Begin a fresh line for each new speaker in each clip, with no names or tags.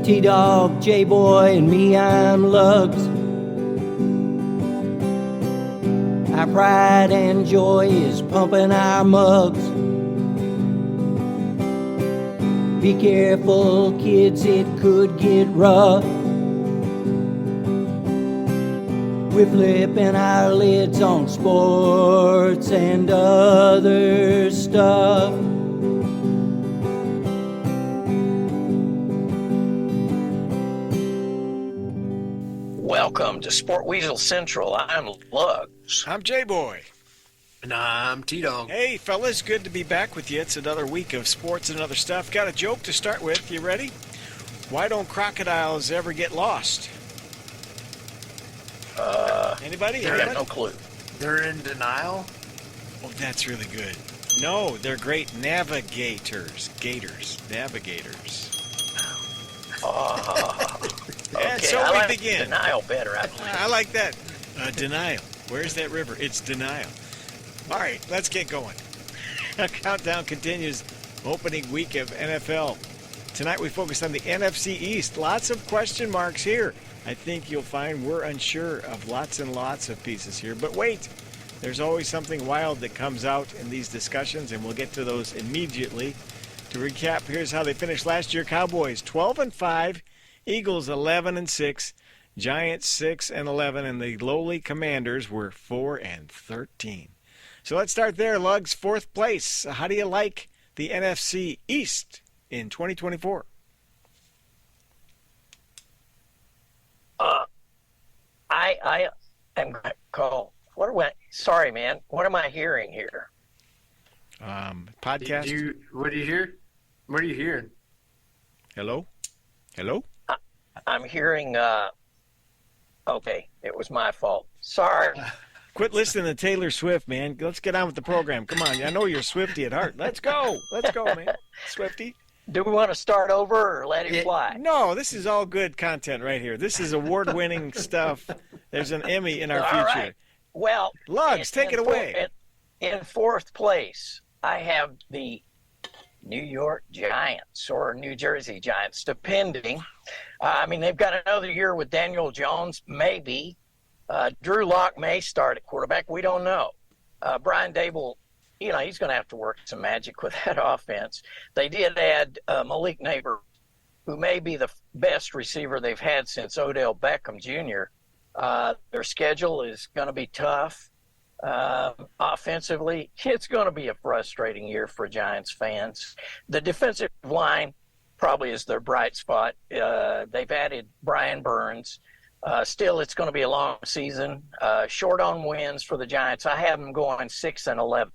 T-Dog, J-Boy, and me, I'm Lugs. Our pride and joy is pumping our mugs. Be careful, kids, it could get rough. We're flipping our lids on sports and other stuff.
Welcome to Sport Weasel Central. I'm Lugs.
I'm J-Boy.
And I'm T-Dog.
Hey, fellas, good to be back with you. It's another week of sports and other stuff. Got a joke to start with. You ready? Why don't crocodiles ever get lost? Anybody?
I got no clue.
They're in denial?
Oh, that's really good. No, they're great navigators. Navigators.
Okay,
so
I
we
like
begin.
denial better, I believe.
I like that. Denial. Where's that river? It's denial. All right, let's get going. Our countdown continues. Opening week of NFL. Tonight we focus on the NFC East. Lots of question marks here. I think you'll find we're unsure of lots and lots of pieces here. But wait, there's always something wild that comes out in these discussions, and we'll get to those immediately. To recap, here's how they finished last year. Cowboys 12-5, Eagles 11-6, Giants 6-11, and the lowly Commanders were 4-13. So let's start there, Lugs. Fourth place. How do you like the NFC East in 2024?
I am going to call. Sorry, man. What am I hearing here?
Podcast.
What do you hear? What are you hearing?
Hello?
I'm hearing. Okay, it was my fault. Sorry.
Quit listening to Taylor Swift, man. Let's get on with the program. Come on. I know you're Swifty at heart. Let's go, man. Swifty.
Do we want to start over or let it fly?
No, this is all good content right here. This is award-winning stuff. There's an Emmy in our future.
All right. Well,
Lugs, take it away.
In fourth place, I have the New York Giants or New Jersey Giants, depending. I mean, they've got another year with Daniel Jones, maybe. Drew Lock may start at quarterback. We don't know. Brian Dable, he's going to have to work some magic with that offense. They did add Malik Neighbor, who may be the best receiver they've had since Odell Beckham Jr. Their schedule is going to be tough. Offensively, it's going to be a frustrating year for Giants fans. The defensive line probably is their bright spot. They've added Brian Burns. Still, it's going to be a long season. Short on wins for the Giants. I have them going 6-11.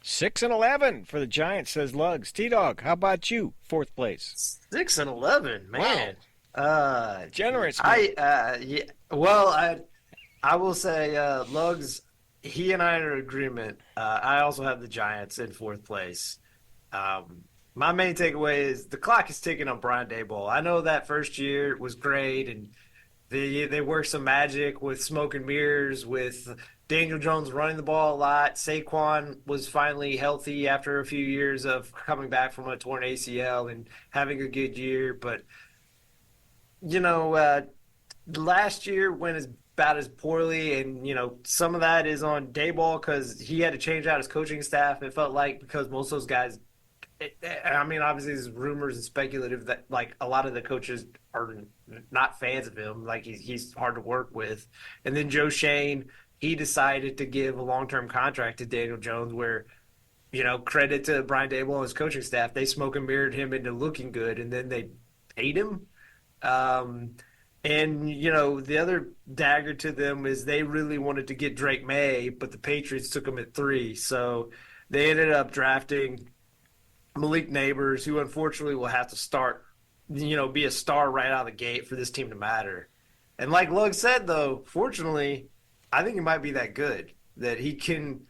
6-11 for the Giants, says Lugs. T-Dog, how about you? Fourth place.
6-11, man.
Wow. Generous.
I will say, Lugs, he and I are in agreement. I also have the Giants in fourth place. My main takeaway is the clock is ticking on Brian Daboll. I know that first year was great, and they worked some magic with smoke and mirrors, with Daniel Jones running the ball a lot. Saquon was finally healthy after a few years of coming back from a torn ACL and having a good year. But, last year went about as poorly, and, some of that is on Daboll because he had to change out his coaching staff, it felt like, because most of those guys – obviously there's rumors and speculative that, like, a lot of the coaches are not fans of him. Like, he's hard to work with. And then Joe Shane – he decided to give a long-term contract to Daniel Jones where, credit to Brian Daboll and his coaching staff. They smoke and mirrored him into looking good, and then they paid him. The other dagger to them is they really wanted to get Drake May, but the Patriots took him at 3. So they ended up drafting Malik Neighbors, who unfortunately will have to start, be a star right out of the gate for this team to matter. And like Lug said, though, fortunately – I think he might be that good that he can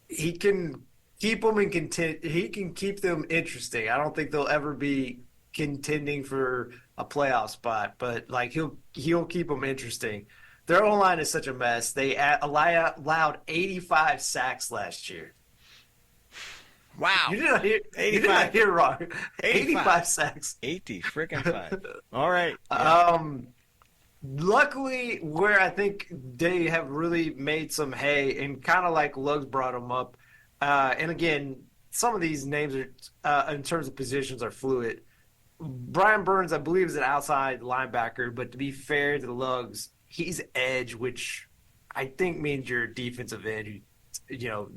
keep them he can keep them interesting. I don't think they'll ever be contending for a playoff spot, but like he'll keep them interesting. Their O-line is such a mess. They allowed 85 sacks last year.
Wow.
You did not hear.
85.
You did not hear wrong.
85.
85 sacks.
80 freaking 5. All right.
Luckily, where I think they have really made some hay, and kind of like Lugs brought them up, and again, some of these names are, in terms of positions, are fluid. Brian Burns, I believe, is an outside linebacker, but to be fair to the Lugs, he's edge, which I think means your defensive end, who,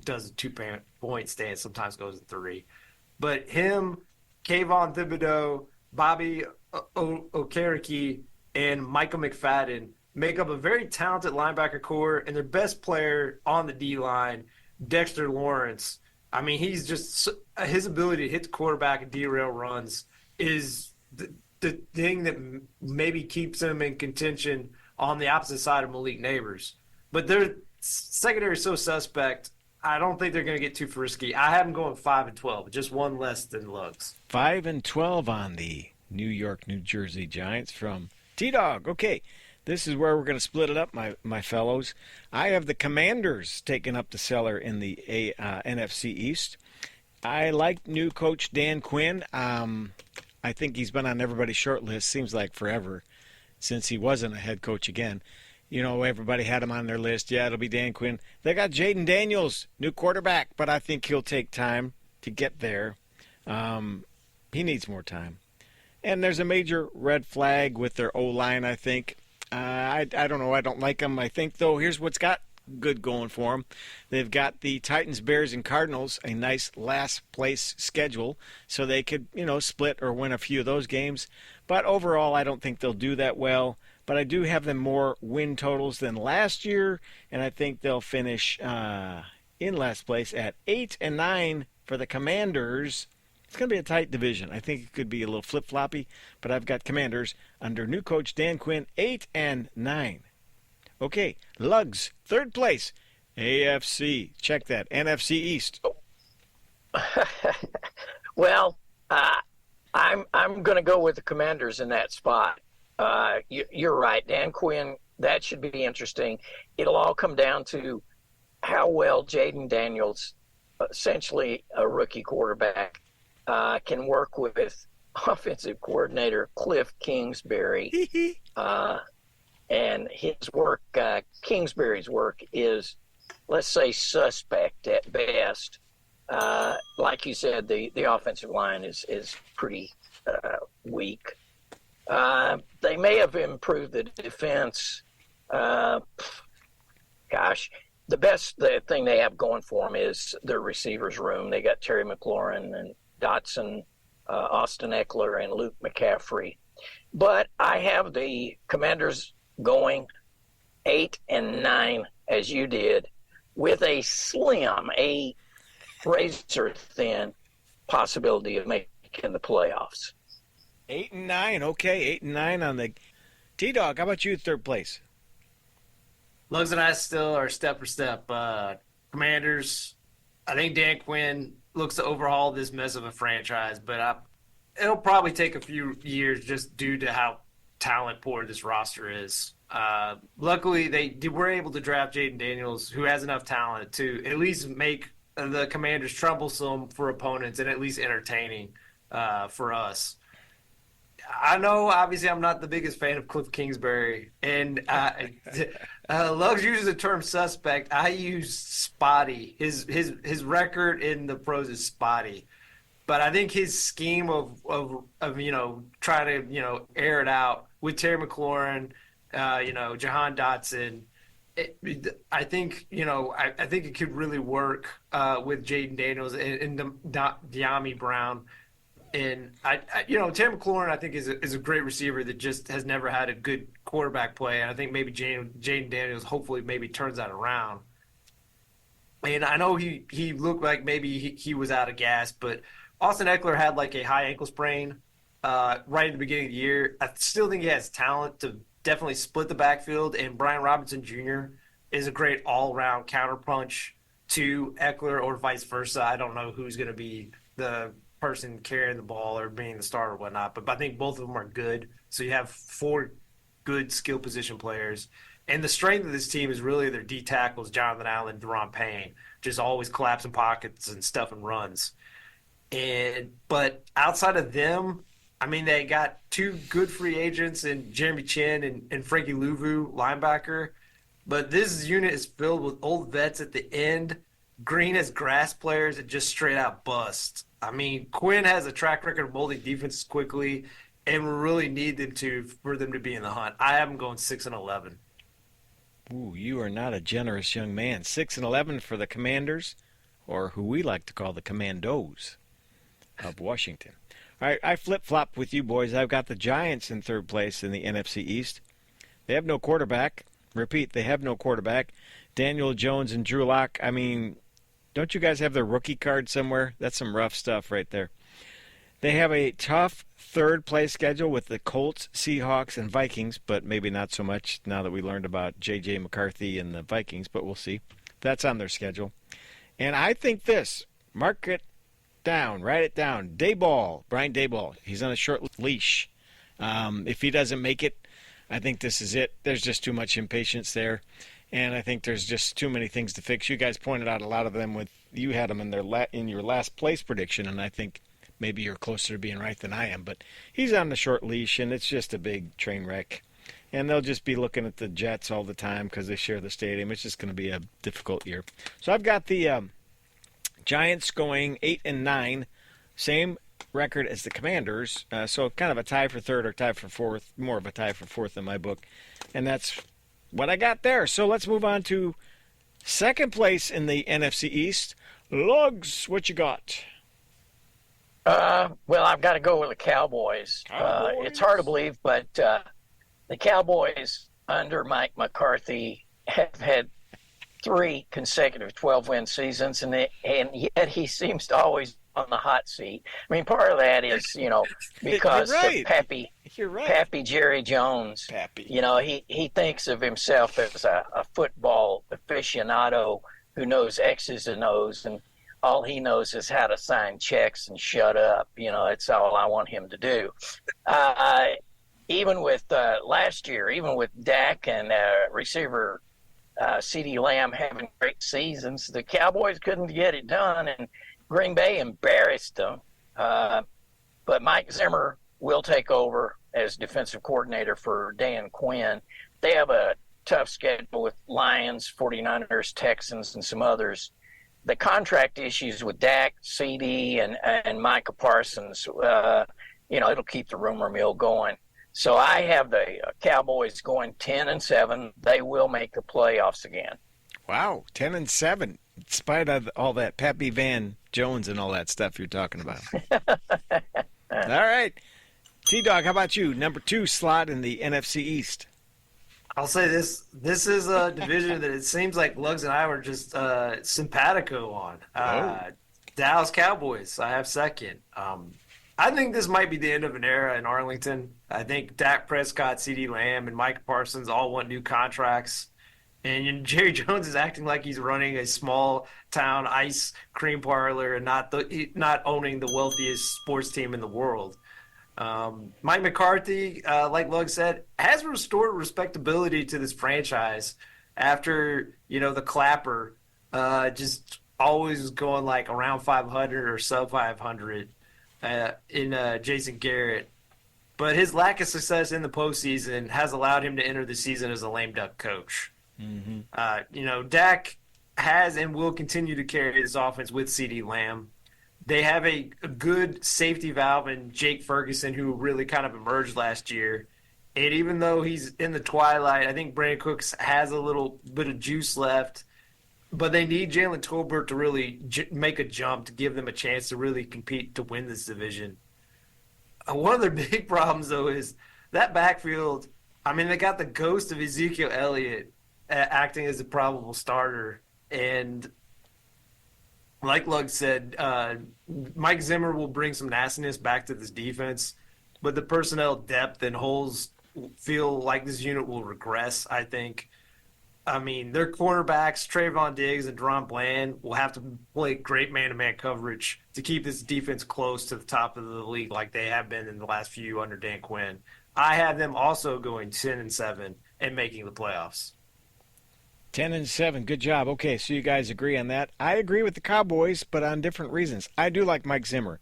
does a 2-point stance, sometimes goes to 3. But him, Kayvon Thibodeau, Bobby Okereke, and Michael McFadden make up a very talented linebacker core, and their best player on the D-line, Dexter Lawrence. I mean, he's just – his ability to hit the quarterback and derail runs is the thing that maybe keeps him in contention on the opposite side of Malik Neighbors. But their secondary is so suspect, I don't think they're going to get too frisky. I have them going 5-12, just one less than Lugs.
5-12 on the New York, New Jersey Giants from T-Dog. Okay, this is where we're going to split it up, my fellows. I have the Commanders taking up the cellar in the NFC East. I like new coach Dan Quinn. I think he's been on everybody's short list, seems like forever, since he wasn't a head coach again. Everybody had him on their list. Yeah, it'll be Dan Quinn. They got Jaden Daniels, new quarterback, but I think he'll take time to get there. He needs more time. And there's a major red flag with their O-line, I think. I don't know. I don't like them. I think, though, here's what's got good going for them. They've got the Titans, Bears, and Cardinals, a nice last-place schedule, so they could, split or win a few of those games. But overall, I don't think they'll do that well. But I do have them more win totals than last year, and I think they'll finish in last place at 8-9 for the Commanders. It's going to be a tight division. I think it could be a little flip-floppy, but I've got Commanders under new coach Dan Quinn, 8-9. Okay, Lugs, third place, AFC. Check that, NFC East.
Well, I'm going to go with the Commanders in that spot. You're right, Dan Quinn. That should be interesting. It'll all come down to how well Jaden Daniels, essentially a rookie quarterback, can work with offensive coordinator Cliff Kingsbury. And his work, Kingsbury's work, is, let's say, suspect at best. Like you said, the offensive line is pretty weak. They may have improved the defense. The thing they have going for them is their receivers room. They got Terry McLaurin and Dotson, Austin Eckler, and Luke McCaffrey. But I have the Commanders going 8-9, as you did, with a razor-thin possibility of making the playoffs.
8-9, okay, 8-9 on the T-Dog. How about you, third place?
Lugs and I still are step for step. Commanders, I think Dan Quinn looks to overhaul this mess of a franchise, but it'll probably take a few years just due to how talent poor this roster is. Luckily, they were able to draft Jaden Daniels, who has enough talent to at least make the Commanders troublesome for opponents and at least entertaining for us. I know, obviously, I'm not the biggest fan of Cliff Kingsbury, and Lugs uses the term suspect. I use spotty. His record in the pros is spotty, but I think his scheme of trying to air it out with Terry McLaurin, Jahan Dotson. I think it could really work with Jaden Daniels and De'Ami Brown. And Terry McLaurin, I think, is a great receiver that just has never had a good quarterback play. And I think maybe Jaden Daniels hopefully maybe turns that around. And I know he looked like maybe he was out of gas, but Austin Eckler had like a high ankle sprain right at the beginning of the year. I still think he has talent to definitely split the backfield. And Brian Robinson Jr. is a great all-around counterpunch to Eckler or vice versa. I don't know who's going to be the person carrying the ball or being the starter or whatnot, but I think both of them are good. So you have 4 good skill position players. And the strength of this team is really their D tackles, Jonathan Allen, Deron Payne. just always collapsing pockets and stuffing runs. But outside of them, I mean, they got two good free agents in Jeremy Chin and Frankie Louvu, linebacker. But this unit is filled with old vets at the end, green as grass players that just straight out bust. I mean, Quinn has a track record of molding defenses quickly, and we really need them for them to be in the hunt. I have them going 6-11.
Ooh, you are not a generous young man. 6-11 for the Commanders, or who we like to call the Commandos of Washington. All right, I flip-flop with you boys. I've got the Giants in third place in the NFC East. They have no quarterback. Repeat, they have no quarterback. Daniel Jones and Drew Lock, I mean, don't you guys have their rookie card somewhere? That's some rough stuff right there. They have a tough third-place schedule with the Colts, Seahawks, and Vikings, but maybe not so much now that we learned about J.J. McCarthy and the Vikings, but we'll see. That's on their schedule. And I think this, mark it down, write it down, Daboll, Brian Daboll, he's on a short leash. If he doesn't make it, I think this is it. There's just too much impatience there, and I think there's just too many things to fix. You guys pointed out a lot of them you had them in your last place prediction, and I think maybe you're closer to being right than I am. But he's on the short leash, and it's just a big train wreck. And they'll just be looking at the Jets all the time because they share the stadium. It's just going to be a difficult year. So I've got the Giants going 8-9, same record as the Commanders, so kind of a tie for third or tie for fourth, more of a tie for fourth in my book, and that's what I got there. So let's move on to second place in the NFC East. Lugs, what you got?
Well, I've got to go with the Cowboys. It's hard to believe, but the Cowboys under Mike McCarthy have had 3 consecutive 12-win seasons, and yet he seems to always on the hot seat. I mean, part of that is, because
right.
Pappy Jerry Jones, he thinks of himself as a football aficionado who knows X's and O's, and all he knows is how to sign checks and shut up. It's all I want him to do. Even with last year, even with Dak and receiver CeeDee Lamb having great seasons, the Cowboys couldn't get it done, and Green Bay embarrassed them. But Mike Zimmer will take over as defensive coordinator for Dan Quinn. They have a tough schedule with Lions, 49ers, Texans, and some others. The contract issues with Dak, CD, and Micah Parsons, it'll keep the rumor mill going. So I have the Cowboys going 10-7. They will make the playoffs again.
Wow, 10-7, in spite of all that Pappy Van Jones and all that stuff you're talking about. All right. T-Dog, how about you? Number 2 slot in the NFC East.
I'll say this. This is a division that it seems like Lugs and I were just simpatico on. Dallas Cowboys, I have second. I think this might be the end of an era in Arlington. I think Dak Prescott, CeeDee Lamb, and Mike Parsons all want new contracts. And Jerry Jones is acting like he's running a small town ice cream parlor and not owning the wealthiest sports team in the world. Mike McCarthy, like Lug said, has restored respectability to this franchise after, the clapper just always going like around 500 or sub 500 in Jason Garrett. But his lack of success in the postseason has allowed him to enter the season as a lame duck coach. Mm-hmm. Dak has and will continue to carry this offense with CeeDee Lamb. They have a good safety valve in Jake Ferguson, who really kind of emerged last year. And even though he's in the twilight, I think Brandon Cooks has a little bit of juice left. But they need Jalen Tolbert to really make a jump to give them a chance to really compete to win this division. One of their big problems, though, is that backfield. I mean, they got the ghost of Ezekiel Elliott acting as a probable starter. And like Lug said, Mike Zimmer will bring some nastiness back to this defense. But the personnel depth and holes feel like this unit will regress, I think. I mean, their cornerbacks, Trayvon Diggs and Deron Bland, will have to play great man-to-man coverage to keep this defense close to the top of the league like they have been in the last few under Dan Quinn. I have them also going 10-7 and making the playoffs.
10-7. Good job. Okay, so you guys agree on that. I agree with the Cowboys, but on different reasons. I do like Mike Zimmer.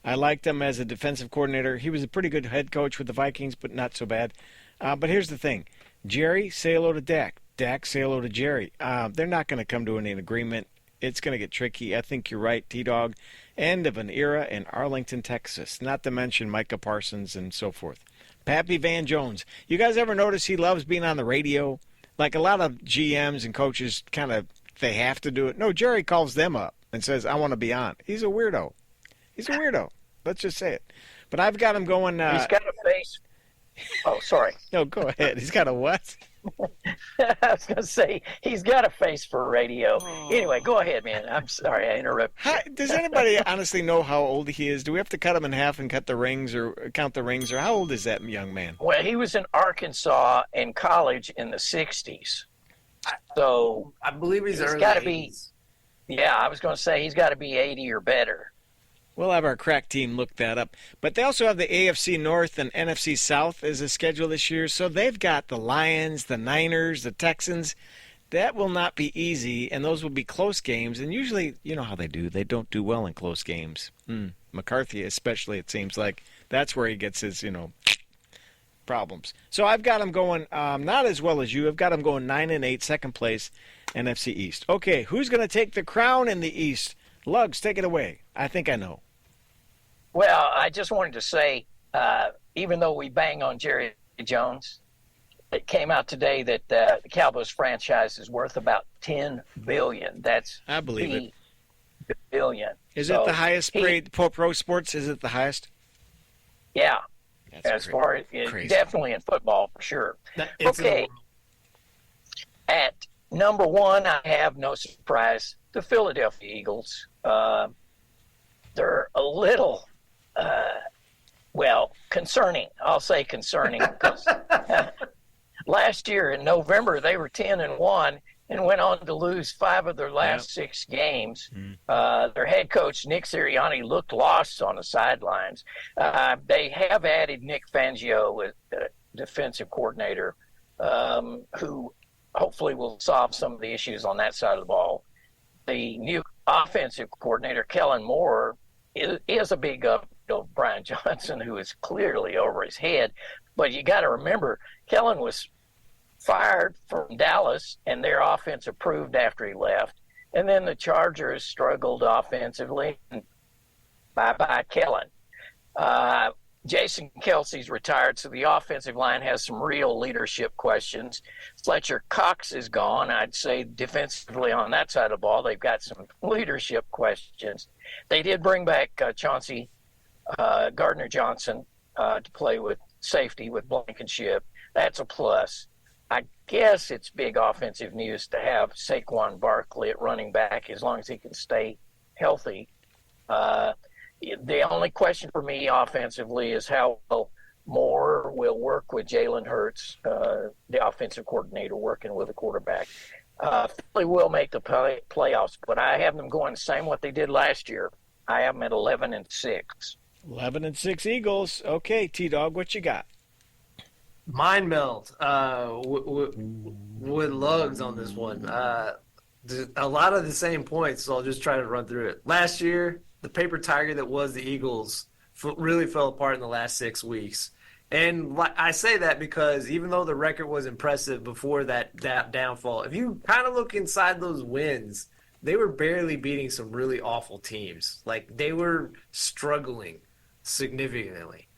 I liked him as a defensive coordinator. He was a pretty good head coach with the Vikings, but not so bad. But here's the thing. Jerry, say hello to Dak. Dak, say hello to Jerry. They're not going to come to an agreement. It's going to get tricky. I think you're right, T-Dog. End of an era in Arlington, Texas. Not to mention Micah Parsons and so forth. Pappy Van Jones. You guys ever notice he loves being on the radio? Like a lot of GMs and coaches kind of, they have to do it. No, Jerry calls them up and says, I want to be on. He's a weirdo. He's a weirdo. Let's just say it. But I've got him going.
He's got a face. Oh, sorry.
No, go ahead. He's got a what?
I was going to say, he's got a face for radio. Anyway, go ahead, man. I'm sorry I interrupted.
Does anybody honestly know how old he is? Do we have to cut him in half and cut the rings or count the rings? Or how old is that young man?
Well, he was in Arkansas in college in the 60s. So
I believe he's early
got to
80s.
be, yeah, I was going to say he's got to be 80 or better.
We'll have our crack team look that up. But they also have the AFC North and NFC South as a schedule this year. So they've got the Lions, the Niners, the Texans. That will not be easy, and those will be close games. And usually, you know how they do. They don't do well in close games. McCarthy especially, it seems like. That's where he gets his, problems. So I've got him going not as well as you. I've got him going 9-8, second place, NFC East. Okay, who's going to take the crown in the East? Lugs, take it away. I think I know.
Well, I just wanted to say, even though we bang on Jerry Jones, it came out today that the Cowboys franchise is worth about $10 billion. That's
I believe it.
Billion.
Is it the highest paid pro sports? Is it the highest?
Yeah.
That's
as far as
crazy.
Definitely in football for sure.
It's
Okay. At number one, I have no surprise, the Philadelphia Eagles. They're a little, concerning. I'll say concerning because last year in November they were 10-1 and went on to lose 5 of their last 6 games. Their head coach Nick Sirianni looked lost on the sidelines. They have added Nick Fangio, defensive coordinator, who hopefully will solve some of the issues on that side of the ball. The new offensive coordinator, Kellen Moore, is a big up of Brian Johnson, who is clearly over his head. But you got to remember, Kellen was fired from Dallas, and their offense improved after he left. And then the Chargers struggled offensively. Bye-bye, Kellen. Jason Kelsey's retired, so the offensive line has some real leadership questions. Fletcher Cox is gone. I'd say defensively on that side of the ball, they've got some leadership questions. They did bring back Chauncey Gardner-Johnson to play with safety with Blankenship. That's a plus. I guess it's big offensive news to have Saquon Barkley at running back as long as he can stay healthy. The only question for me offensively is how Moore will work with Jalen Hurts, the offensive coordinator, working with a quarterback. Philly will make the playoffs, but I have them going the same what they did last year. I have them at 11-6.
11-6 Eagles. Okay, T-Dog, what you got?
Mind meld with Lugs on this one. A lot of the same points, so I'll just try to run through it. Last year, the paper tiger that was the Eagles really fell apart in the last 6 weeks. And I say that because even though the record was impressive before that downfall, if you kind of look inside those wins, they were barely beating some really awful teams. Like, they were struggling significantly.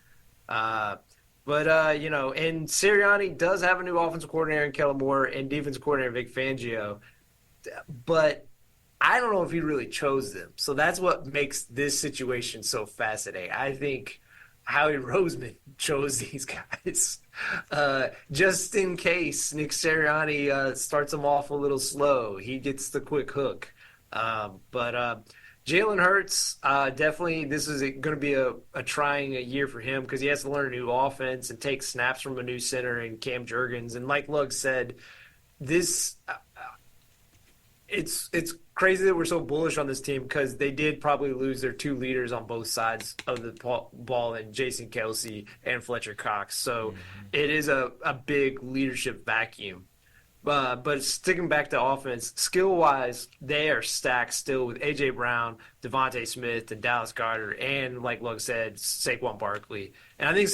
And Sirianni does have a new offensive coordinator in Kellen Moore and defensive coordinator Vic Fangio. But I don't know if he really chose them. So that's what makes this situation so fascinating. I think Howie Roseman chose these guys just in case Nick Sirianni starts them off a little slow. He gets the quick hook. But Jalen Hurts, definitely this is going to be a trying year for him because he has to learn a new offense and take snaps from a new center and Cam Jurgens. And like Lugg said, this it's crazy that we're so bullish on this team because they did probably lose their 2 leaders on both sides of the ball in Jason Kelsey and Fletcher Cox. So it is a big leadership vacuum. But sticking back to offense, skill wise, they are stacked still with AJ Brown, Devontae Smith, and Dallas Goedert, and like Lug said, Saquon Barkley. And I think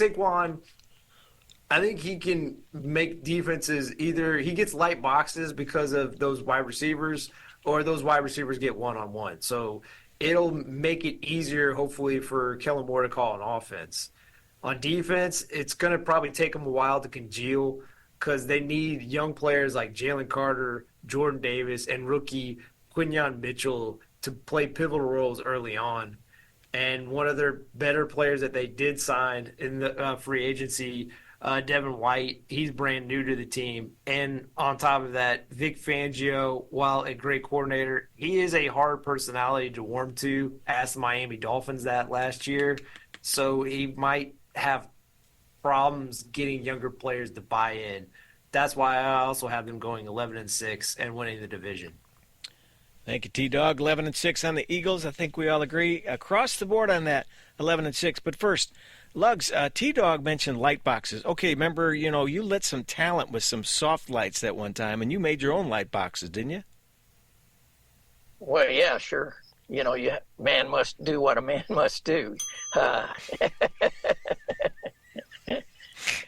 he can make defenses either he gets light boxes because of those wide receivers, or those wide receivers get one on one. So it'll make it easier, hopefully, for Kellen Moore to call an offense. On defense, it's going to probably take them a while to congeal because they need young players like Jalen Carter, Jordan Davis, and rookie Quinyon Mitchell to play pivotal roles early on. And one of their better players that they did sign in the free agency, Devin White, he's brand new to the team. And on top of that, Vic Fangio, while a great coordinator, he is a hard personality to warm to. Asked the Miami Dolphins that last year. So he might have problems getting younger players to buy in. That's why I also have them going 11-6 and winning the division.
Thank you, T-Dog. 11-6 on the Eagles. I think we all agree across the board on that, 11-6. But first, Lugs, T-Dog mentioned light boxes. Okay, remember, you lit some talent with some soft lights that one time, and you made your own light boxes, didn't you?
Well, yeah, sure. Man must do what a man must do.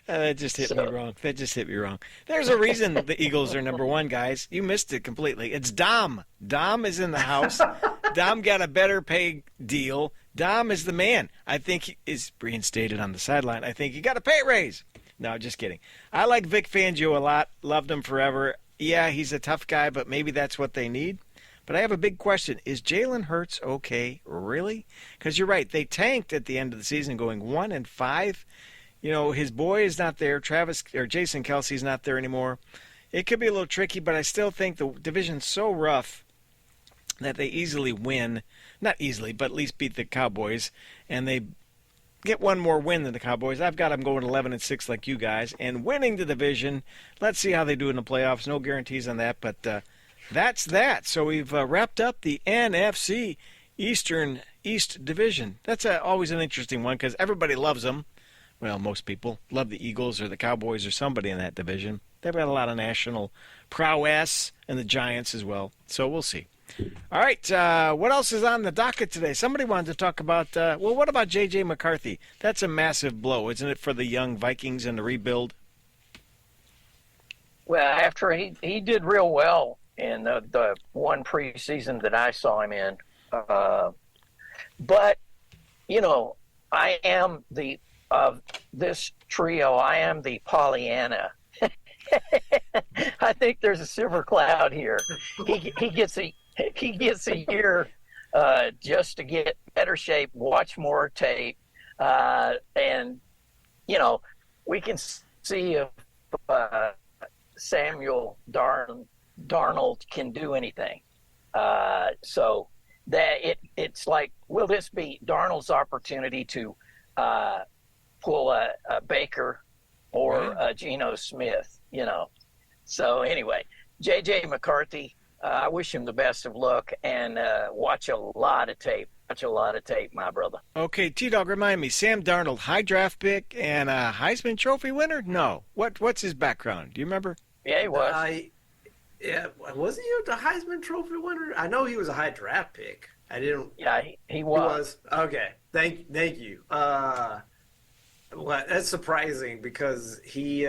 That just hit me wrong. That just hit me wrong. There's a reason the Eagles are number one, guys. You missed it completely. It's Dom. Dom is in the house. Dom got a better pay deal. Dom is the man. I think he is reinstated on the sideline. I think he got a pay raise. No, just kidding. I like Vic Fangio a lot. Loved him forever. Yeah, he's a tough guy, but maybe that's what they need. But I have a big question. Is Jalen Hurts okay, really? Because you're right. They tanked at the end of the season going 1-5. His boy is not there. Jason Kelsey's not there anymore. It could be a little tricky, but I still think the division's so rough that they easily win. Not easily, but at least beat the Cowboys. And they get one more win than the Cowboys. I've got them going 11-6 like you guys and winning the division. Let's see how they do in the playoffs. No guarantees on that, but that's that. So we've wrapped up the NFC East Division. That's always an interesting one because everybody loves them. Well, most people love the Eagles or the Cowboys or somebody in that division. They've got a lot of national prowess, and the Giants as well. So we'll see. All right, what else is on the docket today? Somebody wanted to talk about, what about J.J. McCarthy? That's a massive blow, isn't it, for the young Vikings and the rebuild?
Well, after he did real well in the one preseason that I saw him in. But, I am of this trio, I am the Pollyanna. I think there's a silver cloud here. He gets a year just to get better shape, watch more tape, and we can see if Samuel Darnold can do anything. So that it's like, will this be Darnold's opportunity to pull a Baker or a Geno Smith, So anyway, J.J. McCarthy, I wish him the best of luck and watch a lot of tape. Watch a lot of tape, my brother.
Okay, T-Dog, remind me, Sam Darnold, high draft pick and a Heisman Trophy winner? No. What's his background? Do you remember?
Yeah, he was.
Was he a Heisman Trophy winner? I know he was a high draft pick. I didn't.
Yeah, he was.
Okay, thank you. Well, that's surprising because he's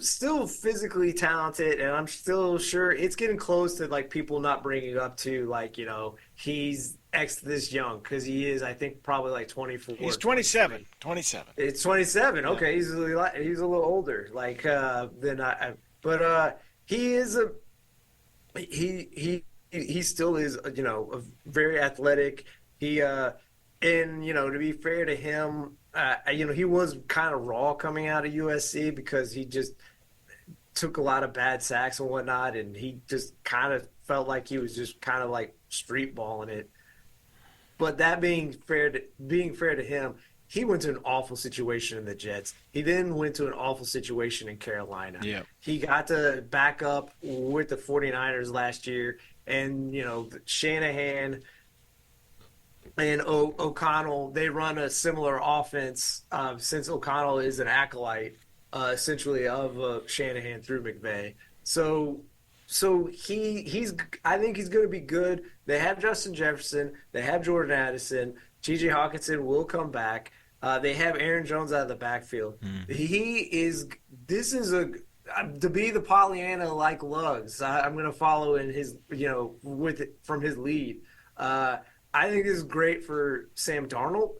still physically talented, and I'm still sure it's getting close to like people not bringing it up to like he's this young because he is, I think, probably like 24.
He's 27. 27.
It's 27.
Yeah.
Okay, he's a little older than I. But he is he still is very athletic. And, to be fair to him, he was kind of raw coming out of USC because he just took a lot of bad sacks and whatnot, and he just kind of felt like he was just kind of like street balling it. But that being fair to him, he went to an awful situation in the Jets. He then went to an awful situation in Carolina.
Yeah.
He got to back up with the 49ers last year, and, Shanahan – and O'Connell, they run a similar offense since O'Connell is an acolyte. essentially of Shanahan through McVay. So he's I think he's going to be good. They have Justin Jefferson, they have Jordan Addison, T.J. Hawkinson will come back. They have Aaron Jones out of the backfield. He is. This is a to be the Pollyanna like Lugs. I'm going to follow in his with it from his lead. I think this is great for Sam Darnold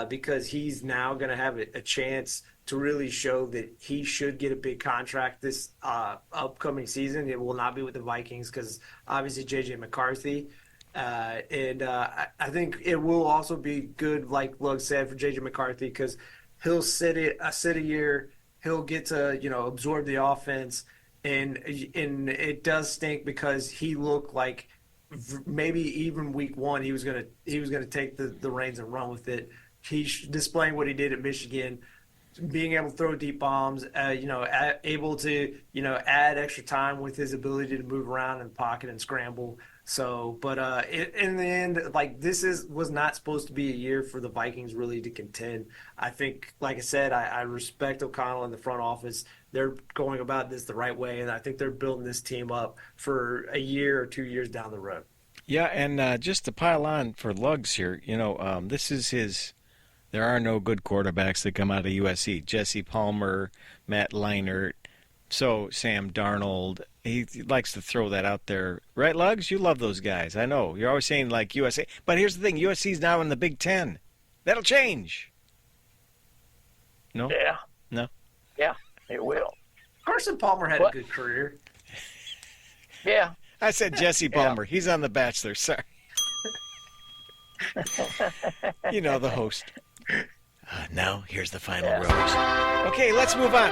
because he's now going to have a chance to really show that he should get a big contract this upcoming season. It will not be with the Vikings because obviously J.J. McCarthy. I think it will also be good, like Lug said, for J.J. McCarthy because he'll sit a year. He'll get to absorb the offense, and it does stink because he looked like maybe even week one he was gonna take the reins and run with it. He's displaying what he did at Michigan, being able to throw deep bombs, able to add extra time with his ability to move around in the pocket and scramble. So, but in the end, like was not supposed to be a year for the Vikings really to contend. I think, like I said, I respect O'Connell in the front office. They're going about this the right way, and I think they're building this team up for a year or 2 years down the road.
Yeah, and just to pile on for Lugs here, this is his. There are no good quarterbacks that come out of USC. Jesse Palmer, Matt Leinart, so Sam Darnold. He likes to throw that out there. Right, Lugs? You love those guys. I know. You're always saying, like, USA. But here's the thing. USC's now in the Big Ten. That'll change. No?
Yeah.
No?
Yeah, it will.
Carson Palmer had a good career.
Yeah.
I said Jesse Palmer. Yeah. He's on The Bachelor. Sorry. The host. Now, here's the final rose. Okay, let's move on.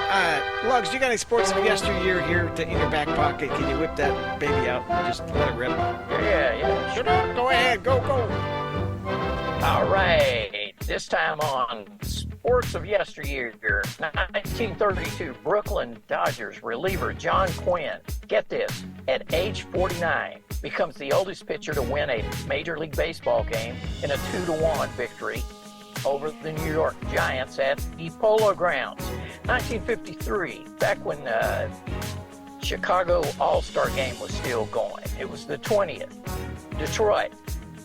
Lugs, you got any sports of yesteryear here in your back pocket? Can you whip that baby out and just let it rip?
Yeah.
Sure. Go ahead. Go.
All right. This time on sports of yesteryear, 1932, Brooklyn Dodgers reliever John Quinn, get this, at age 49, becomes the oldest pitcher to win a Major League Baseball game in a 2-1 victory over the New York Giants at the Polo Grounds. 1953, back when Chicago All-Star Game was still going. It was the 20th. Detroit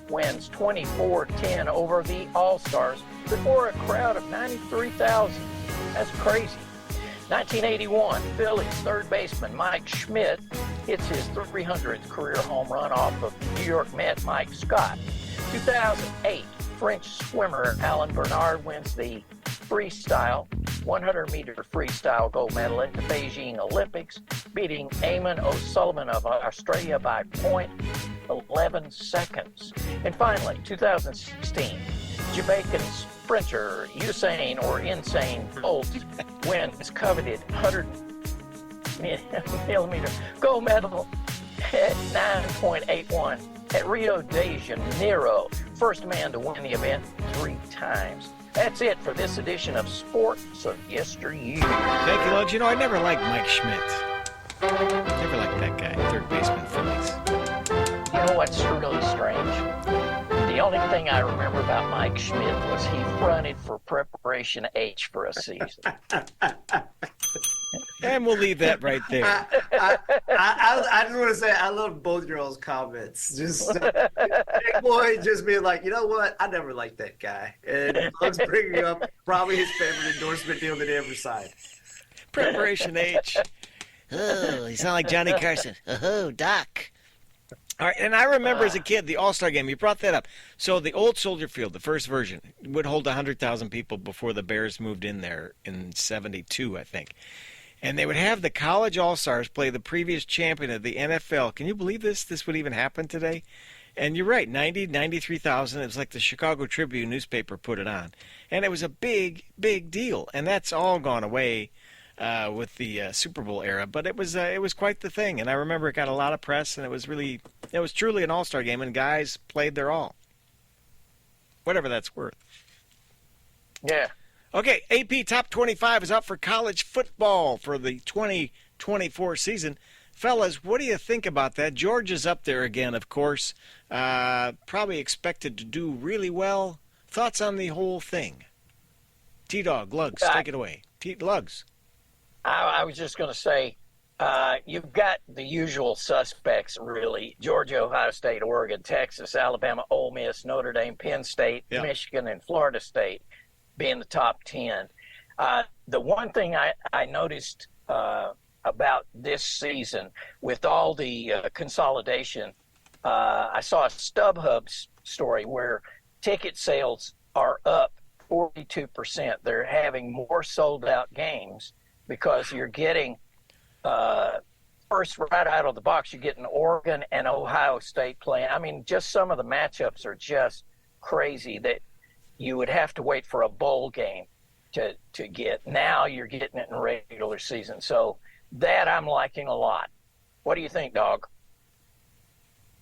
wins 24-10 over the All-Stars before a crowd of 93,000. That's crazy. 1981, Phillies third baseman Mike Schmidt hits his 300th career home run off of New York Met Mike Scott. 2008, French swimmer Alan Bernard wins the freestyle 100-meter freestyle gold medal at the Beijing Olympics, beating Eamon O'Sullivan of Australia by 0.11 seconds. And finally, 2016, Jamaican sprinter Insane Bolt wins coveted 100-millimeter gold medal at 9.81 at Rio de Janeiro. First man to win the event 3 times. That's it for this edition of Sports of Yesteryear.
Thank you, Lugs. I never liked Mike Schmidt. Never liked that guy, third baseman Phillies.
You know what's really strange? The only thing I remember about Mike Schmidt was he fronted for Preparation H for a season.
And we'll leave that right there.
I just want to say I love both your all's comments. Just Big Boy just being like, you know what? I never liked that guy. And Lugs bringing up probably his favorite endorsement deal that he ever signed.
Preparation H. Oh, you sound like Johnny Carson. Oh, Doc. All right, and I remember as a kid, the All-Star Game, you brought that up. So the old Soldier Field, the first version, would hold 100,000 people before the Bears moved in there in 72, I think. And they would have the college All-Stars play the previous champion of the NFL. Can you believe this? This would even happen today? And you're right, 93,000. It was like the Chicago Tribune newspaper put it on. And it was a big, big deal. And that's all gone away with the Super Bowl era. But it was quite the thing. And I remember it got a lot of press, and it was truly an All-Star game, and guys played their all. Whatever that's worth.
Yeah.
Okay, AP Top 25 is out for college football for the 2024 season. Fellas, what do you think about that? Georgia's up there again, of course. Probably expected to do really well. Thoughts on the whole thing? T-Dog, Lugs, take it away. Lugs.
I was just going to say, you've got the usual suspects, really: Georgia, Ohio State, Oregon, Texas, Alabama, Ole Miss, Notre Dame, Penn State,
Yeah.
Michigan, and Florida State being the top 10. The one thing I noticed about this season, with all the consolidation, I saw a StubHub story where ticket sales are up 42%. They're having more sold out games because you're getting first right out of the box, you're getting Oregon and Ohio State playing. I mean, just some of the matchups are just crazy that you would have to wait for a bowl game to get. Now you're getting it in regular season. So that I'm liking a lot. What do you think, Dog?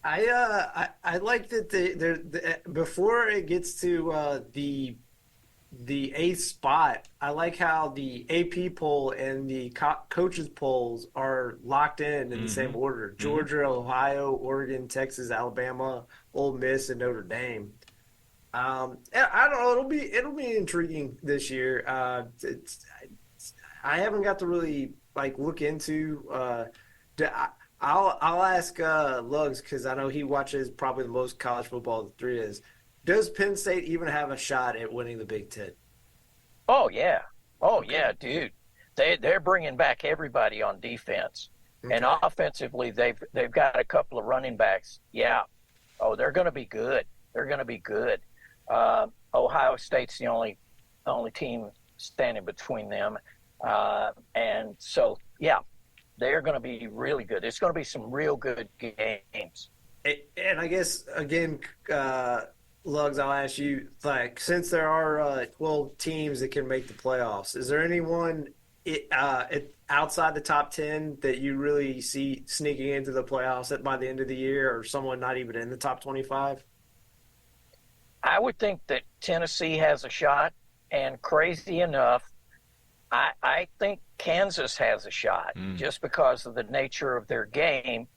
I like that they're before it gets to the eighth spot. I like how the AP poll and the coaches polls are locked in the same order: Georgia, Ohio, Oregon, Texas, Alabama, Ole Miss, and Notre Dame. I don't know. It'll be intriguing this year. I haven't got to really look into. I'll ask Lugs, because I know he watches probably the most college football of the three is. Does Penn State even have a shot at winning the Big Ten?
Oh yeah, yeah, dude. They're bringing back everybody on defense, and offensively they've got a couple of running backs. Yeah. Oh, they're going to be good. They're going to be good. Ohio State's the only team standing between them, and so yeah, they're going to be really good. It's going to be some real good games.
And I guess again. Lugs, I'll ask you, since there are 12 teams that can make the playoffs, is there anyone outside the top 10 that you really see sneaking into the playoffs by the end of the year, or someone not even in the top 25?
I would think that Tennessee has a shot, and crazy enough, I think Kansas has a shot just because of the nature of their game.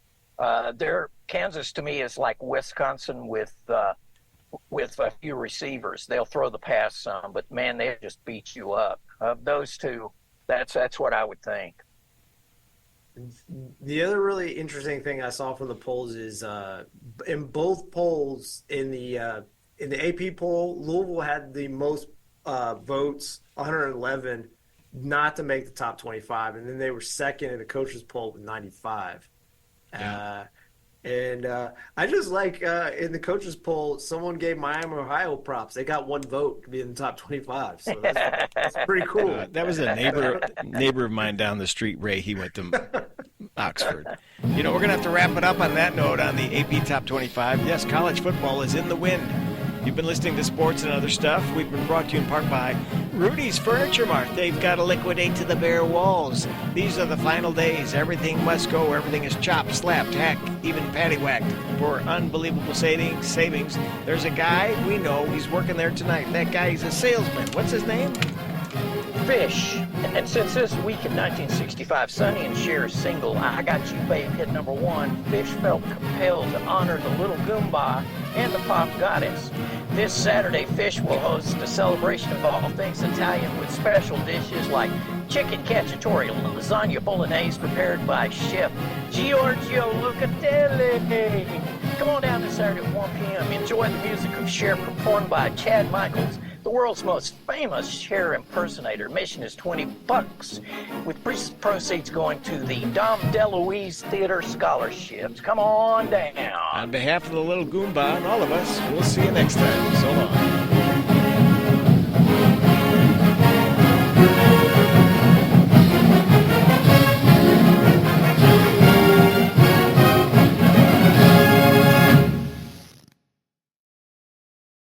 Kansas to me is like Wisconsin with a few receivers. They'll throw the pass some, but man, they just beat you up. Of those two, that's what I would think.
The other really interesting thing I saw from the polls is in both polls, in the AP poll, Louisville had the most votes, 111, not to make the top 25, and then they were second in the coaches poll with 95. Yeah. And I just in the coaches poll, someone gave Miami, Ohio props. They got one vote to be in the top 25, so that's pretty cool.
That was a neighbor of mine down the street, Ray. He went to Oxford. We're going to have to wrap it up on that note on the AP Top 25. Yes, college football is in the wind. You've been listening to Sports and Other Stuff. We've been brought to you in part by Rudy's Furniture Mart. They've got to liquidate to the bare walls. These are the final days. Everything must go. Everything is chopped, slapped, hacked, even paddywhacked for unbelievable savings. There's a guy we know. He's working there tonight. That guy, he's a salesman. What's his name?
Fish. And since this week in 1965, Sonny and Cher's single, I Got You Babe, hit number 1, Fish felt compelled to honor the little Goomba and the pop goddess. This Saturday, Fish will host a celebration of all things Italian with special dishes like chicken cacciatore, lasagna bolognese prepared by Chef Giorgio Lucatelli. Come on down this Saturday at 1 p.m. Enjoy the music of Cher performed by Chad Michaels, the world's most famous Cher impersonator. Admission is $20, with proceeds going to the Dom DeLuise Theater Scholarships. Come on down.
On behalf of the little Goomba and all of us, we'll see you next time. So long.